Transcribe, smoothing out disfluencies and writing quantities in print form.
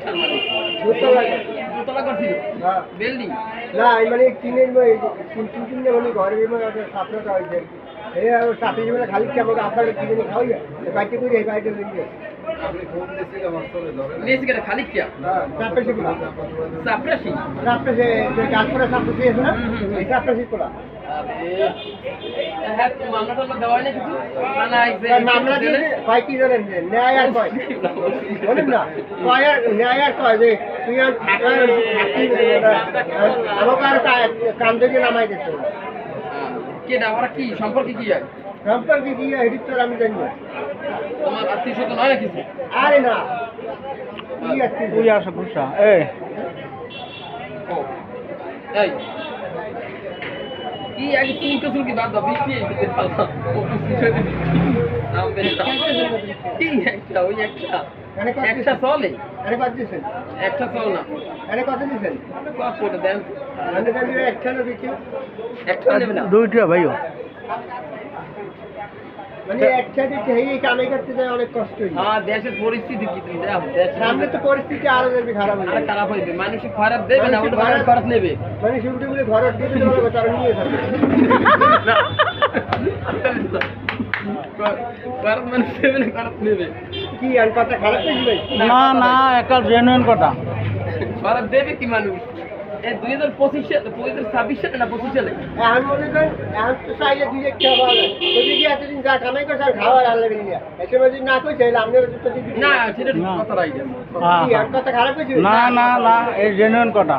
একটার মানে দোতলা করছিল বিল্ডিং না মানে টিনের তিনটে মানে ঘরের মধ্যে সাপড়াটা হয়েছে এই চাকরি জীবনে খালি কেমন আপনার কিনে খাওয়াই বাড়িতে করে এই বাড়িতে নিয়ে নেসিকে খালি কিয়া চাপড়াশি পোলা চাপড়াশি চাপড়াশি গাছপড়া চাপড়াশি আছে না এই চাপড়াশি পোলা হ্যাঁ মামলা টামলা দেওয়া হয় না কিছু না মামলা দিয়ে ভাই কি জানেন যে ন্যায় আর কয় বলেন না কয় আর ন্যায় আর কয় যে তুই আর থাকা আমাকে আর কান থেকে নামাই দিচ্ছে কে না ওরা কি সম্পর্কে কি হয় সম্পর্কে কি এডিট তো আমি জানি না তোমার আত্মীয় স্বজন হয় না কিছু আরে না কি আছে তুই আসা গুসা এই ও এই কি আগে তুমি তো শুনকি বাদ দাও বৃষ্টি এসেছে পাল্টা ও কিছু নাম বের কি একটা ওই একটা একটা চলে আরে কত দিছেন একটা চল না আরে কত দিছেন কত করে দেন আমি জানি একটা না দিছি একটা নেবে না দুইটা ভাইও মানে একটা দিতে এই কামাই করতে যায় অনেক কষ্ট হয় হ্যাঁ দেশের পরিস্থিতি কি তুমি দেখো দেশের সামনে তো পরিস্থিতি আরো যাবে খারাপ আরে হবে খারাপ হইবে মানুষ খারাপ দেবে না ওটা খারাপ নেবে মানে শুরুতে বলে ঘর দিতে বলে তারা নিয়ে যাবে খারাপ মানুষ দেবে না খারাপ নেবে কি আর কথা খারাপ নাকি ভাই না না একটা জেনুইন কথা খারাপ দেবে কি মানুষ এই 2025 সালে 2026 সালে না 25 সালে এখন মনে করেন এখন তো চাইলে দুই একটা খাওয়া যায় যদি কি এতদিন যা কামাই করছে আর খাওয়ার আল্লাহ নিয়ে এসে যদি না কইছে আপনার তো না সেটা ঠিক কথা রাইট কি আর কথা খারাপ হয়েছে না না না এই জেনুইন কথা